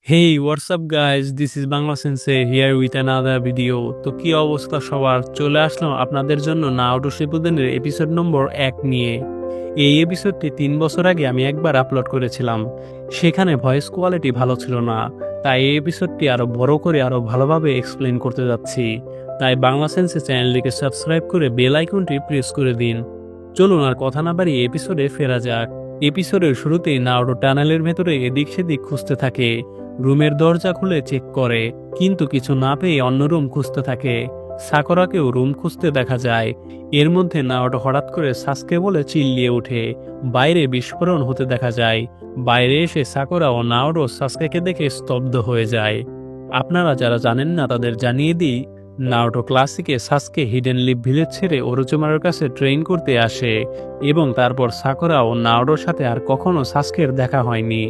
Hey, what's up guys? This is Bangla Sensei here with another video. তো কি অবস্থা সবার? চলে আসলাম আপনাদের জন্য নারুটো শিপুদেনের এপিসোড নম্বর 1 নিয়ে। এই এপিসোডটি 3 বছর আগে আমি একবার আপলোড করেছিলাম। সেখানে ভয়েস কোয়ালিটি ভালো ছিল না। তাই এই এপিসোডটি আরো বড় করে আরো ভালোভাবে এক্সপ্লেন করতে যাচ্ছি। তাই বাংলা সেন্সে চ্যানেলটিকে সাবস্ক্রাইব করে বেল আইকনটি প্রেস করে দিন। চলুন আর কথা না বাড়িয়ে এপিসোডে ফেরা যাক। এপিসোডের শুরুতেই নারুটো টানেলের ভেতরে এদিক সেদিক খুঁজতে থাকে। রুমের দরজা খুলে চেক করে, কিন্তু কিছু না পেয়ে অন্য রুম খুঁজতে থাকে। সাকুরাকেও রুম খুঁজতে দেখা যায়। এর মধ্যে নারুটো হঠাৎ করে সাসকে বলে চিল্লিয়ে ওঠে। বাইরে বিস্ফোরণ হতে দেখা যায়। বাইরে এসে সাকুরা ও নারুটো সাসকেকে দেখে স্তব্ধ হয়ে যায়। আপনারা যারা জানেন না তাদের জানিয়ে দিই, নারুটো ক্লাসিকে সাসকে হিডেন লিভ ভিলেজ ছেড়ে ওরোচিমারুর কাছে ট্রেন করতে আসে এবং তারপর সাকুরা ও নারুটোর সাথে আর কখনো সাসকের দেখা হয়নি।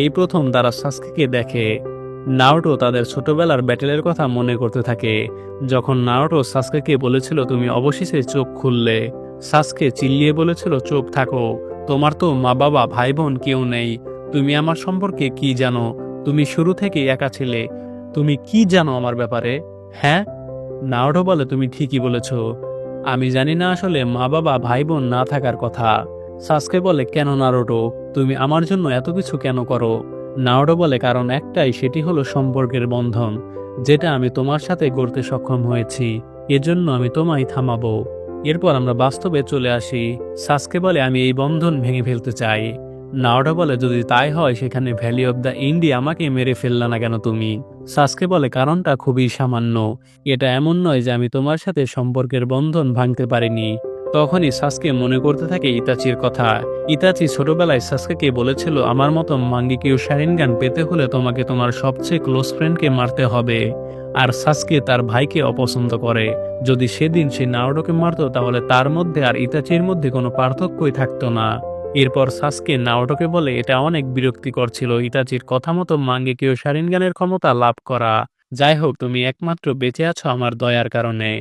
এই প্রথম তারা সাসকেকে দেখে। নারুটো তাদের ছোটবেলার ব্যাটেলের কথা মনে করতে থাকে। যখন নারুটো সাসকেকে বলেছিল তুমি অবশেষে চোখ খুললে, সাসকে চিল্লিয়ে বলেছিল চুপ থাকো, তোমার তো মা বাবা ভাই বোন কেউ নেই, তুমি আমার সম্পর্কে কি জানো? তুমি শুরু থেকেই একা ছিলে, তুমি কি জানো আমার ব্যাপারে? হ্যাঁ, নারুটো বলে তুমি ঠিকই বলেছ, আমি জানি না আসলে মা বাবা ভাই বোন না থাকার কথা। সাসকে বলে কেন নারুটো, তুমি আমার জন্য এত কিছু কেন করো? নারুটো বলে কারণ একটাই, সেটি হলো সম্পর্কের বন্ধন, যেটা আমি তোমার সাথে গড়তে সক্ষম হয়েছি, এজন্য আমি তোমায় থামাবো। এরপর আমরা বাস্তবে চলে আসি। সাসকে বলে আমি এই বন্ধন ভেঙে ফেলতে চাই। নারুটো বলে যদি তাই হয় সেখানে ভ্যালি অব দ্য ইন্ডি আমাকে মেরে ফেললা না কেন তুমি? সাসকে বলে কারণটা খুবই সামান্য, এটা এমন নয় যে আমি তোমার সাথে সম্পর্কের বন্ধন ভাঙতে পারিনি। তখনই সাসকে মনে করতে থাকে ইতাচির কথা। ইতাচি ছোটবেলায় সাসকেকে বলেছিল আমার মতো মাঙ্গিকেও শারিনগান পেতে হলে তোমাকে তোমার সবচেয়ে ক্লোজ ফ্রেন্ডকে মারতে হবে। আর সাসকে তার ভাইকে অপছন্দ করে। যদি সেদিন সে নারুটোকে মারত তাহলে তার মধ্যে আর ইতাচির মধ্যে কোনো পার্থক্যই থাকতো না। এরপর সাসকে নারুটোকে বলে এটা অনেক বিরক্তিকর ছিল ইতাচির কথা মতো মাঙ্গিকেও শারিনগানের ক্ষমতা লাভ করা। যাই হোক, তুমি একমাত্র বেঁচে আছো আমার দয়ার কারণে।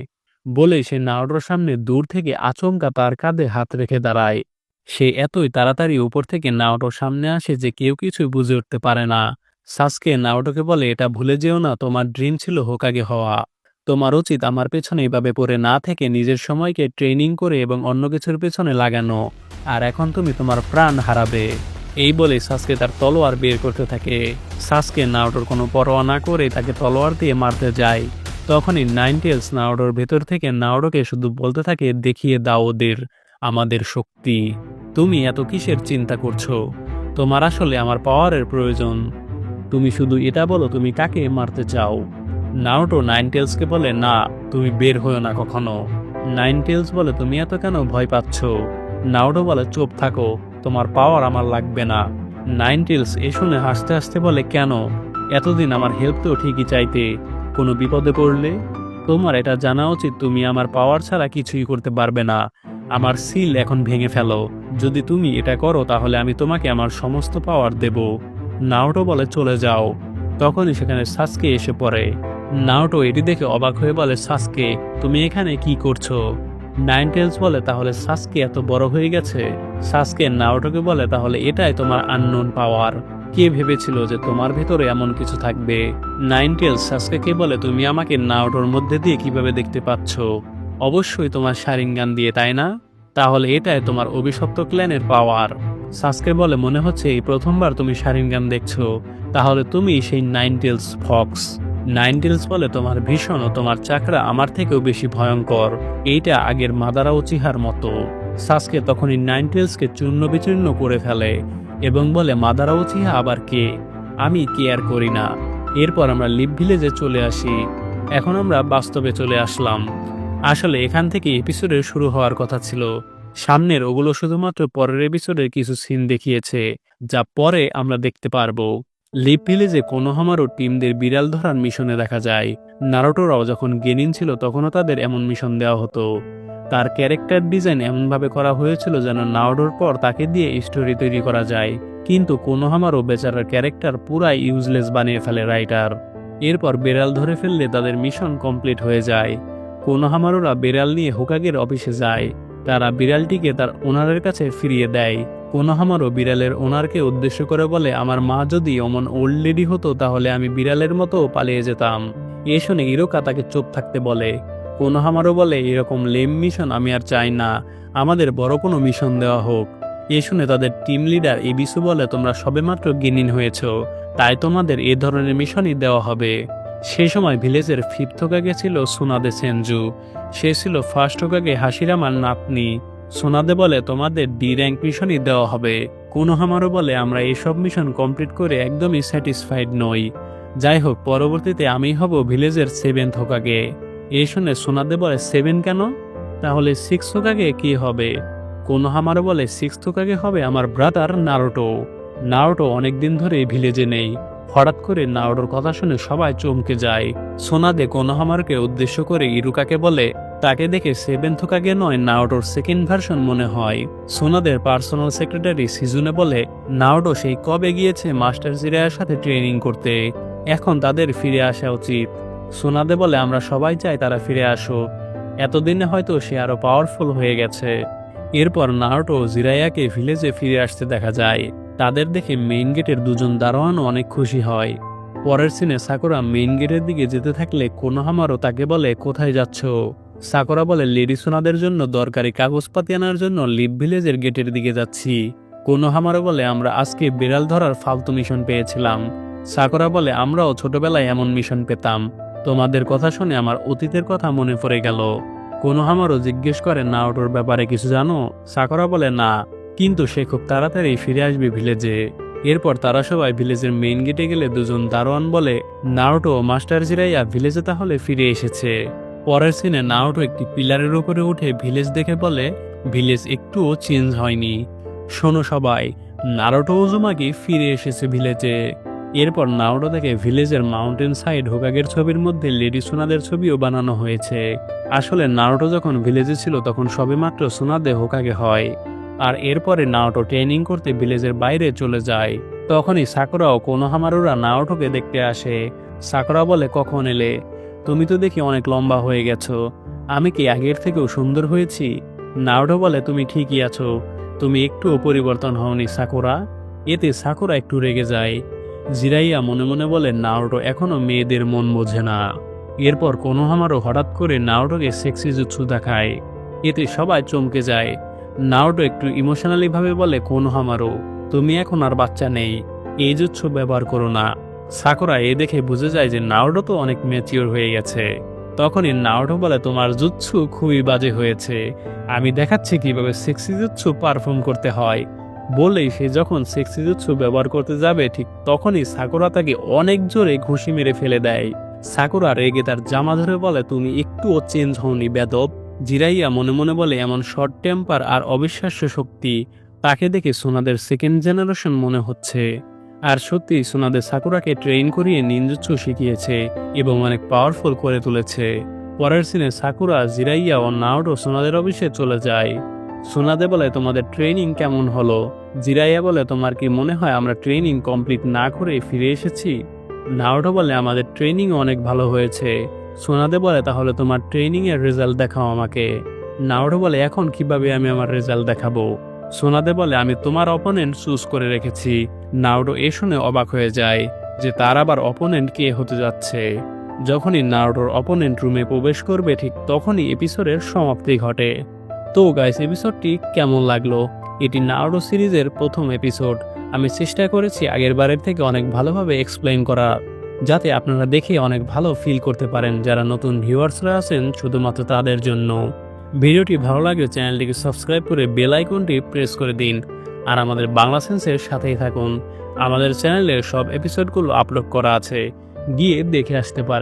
বলে সে নারুটোর সামনে দূর থেকে আচমকা তার কাঁধে হাত রেখে দাঁড়ায়। সে এতই তাড়াতাড়ি উপর থেকে নারুটোর সামনে আসে যে কেউ কিছুই বুঝে উঠতে পারে না। সাসকে নারুটোকে বলে এটা ভুলে যেও না, তোমার ড্রিম ছিল হোকাগে হওয়া। তোমার উচিত আমার পেছনে এভাবে পড়ে না থেকে নিজের সময়কে ট্রেনিং করে এবং অন্য কিছুর পেছনে লাগানো। আর এখন তুমি তোমার প্রাণ হারাবে। এই বলে সাসকে তার তলোয়ার বের করতে থাকে। সাসকে নারুটোর কোনো পরোয়া না করে তাকে তলোয়ার দিয়ে মারতে যায়। তখনই নাইনটেলস নারুটোর ভেতর থেকে নারুটোকে শুধু বলতে থাকে দেখিয়ে দাও ওদের আমাদের শক্তি। তুমি এত কিসের চিন্তা করছো? তোমার আসলে আমার পাওয়ারের প্রয়োজন। তুমি শুধু এটা বলো তুমি কাকে মারতে চাও। নারুটো নাইনটেলসকে বলে না, তুমি বের হয়েও না কখনো। নাইনটেলস বলে তুমি এত কেন ভয় পাচ্ছ? নারুটো বলে চুপ থাকো, তোমার পাওয়ার আমার লাগবে না। নাইনটেলস এ শুনে হাসতে হাসতে বলে কেন? এতদিন আমার হেল্প তো ঠিকই চাইতে, কোনো বিপদে পড়লে? তোমার এটা জানা উচিত তুমি আমার পাওয়ার ছাড়া কিছুই করতে পারবে না। আমার সিল এখন ভেঙে ফেলো। যদি তুমি এটা করো তাহলে আমি তোমাকে আমার সমস্ত পাওয়ার দেব। নারুটো বলে চলে যাও। তখনই সেখানে সাসকে এসে পড়ে। নারুটো এটি দেখে অবাক হয়ে বলে সাসকে, তুমি এখানে কি করছো? নাইনটেলস বলে তাহলে সাসকে এত বড় হয়ে গেছে? সাসকে নারুটোকে বলে তাহলে এটাই তোমার আননোন পাওয়ার। কে ভেবেছিল যে তোমার ভেতরে এমন কিছু থাকবে? নাইনটেলস সাসকেকে বলে তুমি আমাকে নারুটোর মধ্যে দিয়ে কিভাবে দেখতে পাচ্ছ? অবশ্যই তোমার শারিঙ্গান দিয়ে, তাই না? তাহলে এটাই তোমার অভিশপ্ত ক্ল্যানের পাওয়ার। সাসকে বলে মনে হচ্ছে এই প্রথমবার তুমি শারিঙ্গান দেখছো। তাহলে তুমি সেই নাইনটেলস ফক্স। নাইনটেলস বলে তোমার ভীষণ ও তোমার চাকরা আমার থেকেও বেশি ভয়ঙ্কর। এইটা আগের মাদারা উচিহার মতো। সাসকে তখনই নাইনটেলসকে চূর্ণ বিচূর্ণ করে ফেলে এবং বলে মাদারা উচিহা আবার কে? আমি কেয়ার করি না। এরপর আমরা লিভ ভিলেজে চলে আসি। এখন আমরা বাস্তবে চলে আসলাম। আসলে এখান থেকে এপিসোডের শুরু হওয়ার কথা ছিল। সামনের ওগুলো শুধুমাত্র পরের এপিসোডের কিছু সিন দেখিয়েছে, যা পরে আমরা দেখতে পারবো। লিভ ভিলেজে কোনোহামারু টিমদের বিড়াল ধরার মিশনে দেখা যায়। নারুটোরাও যখন গেনিন ছিল তখনও তাদের এমন মিশন দেওয়া হতো। তার ক্যারেক্টার ডিজাইন এমনভাবে করা হয়েছিল যেন নারুটোর পর তাকে দিয়ে স্টোরি তৈরি করা যায়, কিন্তু কোনোহামারু বেচারার ক্যারেক্টার পুরাই ইউজলেস বানিয়ে ফেলে রাইটার। এরপর বেড়াল ধরে ফেললে তাদের মিশন কমপ্লিট হয়ে যায়। কোনোহামারুরা বেড়াল নিয়ে হোকাগের অফিসে যায়। তারা বিড়ালটিকে তার ওনারের কাছে ফিরিয়ে দেয়। কোনোহামারও বিড়ালের ওনারকে উদ্দেশ্য করে বলে, আমার মা যদি অমন ওল্ড লেডি হতো তাহলে আমি বিড়ালের মতো পালিয়ে যেতাম। এ শুনে ইরোকা তাকে চুপ থাকতে বলে। কোনোহামারও বলে, এরকম লেম মিশন আমি আর চাই না, আমাদের বড় কোনো মিশন দেওয়া হোক। এ শুনে তাদের টিম লিডার এবিসু বলে, তোমরা সবেমাত্র গিনিন হয়েছ, তাই তোমাদের এ ধরনের মিশনই দেওয়া হবে। সেই সময় ভিলেজের ফিফথ হোকাগে ছিল সোনাদে সেনজু। সে ছিল ফার্স্ট হোকাগে হাসিরামার নাতনি। সোনাদে বলে, তোমাদের ডি র্যাঙ্ক মিশনই দেওয়া হবে। কোনোহামারও বলে, আমরা এইসব মিশন কমপ্লিট করে একদমই স্যাটিসফাইড নই। যাই হোক, পরবর্তীতে আমি হব ভিলেজের সেভেন্থ হোকাগে। এই শুনে সোনাদে বলে, 7 কেন? তাহলে 6 হোকাগে কি হবে? কোনোহামারও বলে, 6 হোকাগে হবে আমার ব্রাদার নারুটো। নারুটো অনেকদিন ধরে ভিলেজে নেই। হঠাৎ করে নারুটোর কথা শুনে সবাই চমকে যায়। সোনাদে কোনোহামারকে উদ্দেশ্য করে ইরুকাকে বলে, তাকে দেখে 7th হোকাগে নয়, নারুটোর সেকেন্ড ভার্সন মনে হয়। সোনাদের পার্সোনাল সেক্রেটারি সিজুনে বলে, নারুটো সেই কবে গিয়েছে মাস্টার জিরায়ার সাথে ট্রেনিং করতে, এখন তাদের ফিরে আসা উচিত। সোনাদে বলে, আমরা সবাই চাই তারা ফিরে আসুক, এতদিনে হয়তো সে আরো পাওয়ারফুল হয়ে গেছে। এরপর নারুটো জিরায়াকে ভিলেজে ফিরে আসতে দেখা যায়। তাদের দেখে মেইন গেটের দুজন দারোয়ানও অনেক খুশি হয়। পরের সিনে সাকুরা মেইন গেটের দিকে যেতে থাকলে কোনোহামারও তাকে বলে, কোথায় যাচ্ছ? সাকুরা বলে, লেডি সোনাদের জন্য দরকারি কাগজপাতি আনার জন্য লিভ ভিলেজের গেটের দিকে যাচ্ছি। কোনোহামারও বলে, আমরা আজকে বিড়াল ধরার ফালতু মিশন পেয়েছিলাম। সাকুরা বলে, আমরাও ছোটবেলায় এমন মিশন পেতাম। তোমাদের কথা শুনে আমার অতীতের কথা মনে পড়ে গেল। কোনোহামারও জিজ্ঞেস করে, নারুটোর ব্যাপারে কিছু জানো? সাকুরা বলে, না, কিন্তু সে খুব তাড়াতাড়ি ফিরে আসবে ভিলেজে। এরপর তারা সবাই ভিলেজের মেইন গেটে গেলে দুজন দারোয়ান বলে, নারুটো ও মাস্টার জিরাইয়া ভিলেজে তাহলে ফিরে এসেছে। পরের সিনে নারুটো একটি পিলারের উপরে উঠে ভিলেজ দেখে বলে, ভিলেজ একটুও চেঞ্জ হয়নি। শোনো সবাই, নারুটো উজুমাকি ফিরে এসেছে ভিলেজে। এরপর নারুটো থেকে ভিলেজের মাউন্টেন সাইড হোকাগের ছবির মধ্যে লেডি সোনাদের ছবিও বানানো হয়েছে। আসলে নারুটো যখন ভিলেজে ছিল তখন সবেমাত্র সোনাদে হোকাগে হয়। আর এরপরে নারুটো ট্রেনিং করতে ভিলেজের বাইরে চলে যায়। তখনই সাকুরা ও কোনোহামারুরা নারুটোকে দেখতে আসে। সাকুরা বলে, কখন এলে? তুমি তো দেখি অনেক লম্বা হয়ে গেছো, আমি কি আগের থেকেও সুন্দর হয়েছি? নারুটো বলে, তুমি ঠিকই আছো, তুমি একটুও পরিবর্তন হওনি সাকুরা। এতে সাকুরা একটু রেগে যায়। জিরাইয়া মনে মনে বলে, নারুটো এখনো মেয়েদের মন বোঝে না। এরপর কোনোহামারু হঠাৎ করে নারুটোকে সেক্সি জুৎসু দেখায়। এতে সবাই চমকে যায়। নারুটো একটু ইমোশনালি ভাবে বলে, কোনোহামারু, তুমি এখন আর বাচ্চা নেই, এই জুৎসু ব্যবহার করো না। সাকুরা এ দেখে বুঝে যায় যে নারুটো তো অনেক ম্যাচিওর হয়ে গেছে। তখনই নারুটো বলে, তোমার জুৎসু খুবই বাজে হয়েছে, আমি দেখাচ্ছি কিভাবে সেক্সি জুৎসু পারফর্ম করতে হয়। বলেই সে যখন সেক্সি জুৎসু ব্যবহার করতে যাবে ঠিক তখনই সাকুরা তাকে অনেক জোরে ঘুষি মেরে ফেলে দেয়। সাকুরা রেগে তার জামা ধরে বলে, তুমি একটুও চেঞ্জ হওনি বেদব। জিরাইয়া মনে মনে বলে, এমন শর্ট টেম্পার আর অবিশ্বাস্য শক্তি, তাকে দেখে সোনাদের সেকেন্ড জেনারেশন মনে হচ্ছে। আর সত্যি সোনাদের সাকুরাকে ট্রেন করিয়ে নিনজুৎসু শিখিয়েছে এবং অনেক পাওয়ারফুল করে তুলেছে। পরের সিনে সাকুরা, জিরাইয়া ও নারুটো সোনাদের অফিসে চলে যায়। সোনাদে বলে, তোমাদের ট্রেনিং কেমন হলো? জিরাইয়া বলে, তোমার কি মনে হয় আমরা ট্রেনিং কমপ্লিট না করে ফিরে এসেছি? নারুটো বলে, আমাদের ট্রেনিং অনেক ভালো হয়েছে। সোনাদে বলে, তাহলে তোমার ট্রেনিং এর রেজাল্ট দেখাও আমাকে। নারুটো বলে, এখন কিভাবে আমি আমার রেজাল্ট দেখাবো? সোনাদে বলে, আমি তোমার অপোনেন্ট চুজ করে রেখেছি। নারুটো এ শুনে অবাক হয়ে যায় যে তার আবার অপোনেন্ট কে হতে যাচ্ছে। যখনই নারুটোর অপোনেন্ট রুমে প্রবেশ করবে ঠিক তখনই এপিসোডের সমাপ্তি ঘটে। তো গাইস, এপিসোডটি কেমন লাগলো? এটি নারুটো সিরিজের প্রথম এপিসোড। আমি চেষ্টা করেছি আগের বারের থেকে অনেক ভালোভাবে এক্সপ্লেইন করার, যাতে আপনারা দেখে অনেক ভালো ফিল করতে পারেন। যারা নতুন ভিউয়ার্সরা আছেন শুধুমাত্র তাদের জন্য। ভিডিওটি ভালো লাগলে চ্যানেলটিকে সাবস্ক্রাইব করে বেল আইকনটি প্রেস করে দিন। আর আমাদের বাংলা সেন্সের সাথেই থাকুন। আমাদের চ্যানেলে সব এপিসোডগুলো আপলোড করা আছে, গিয়ে দেখে আসতে পারেন।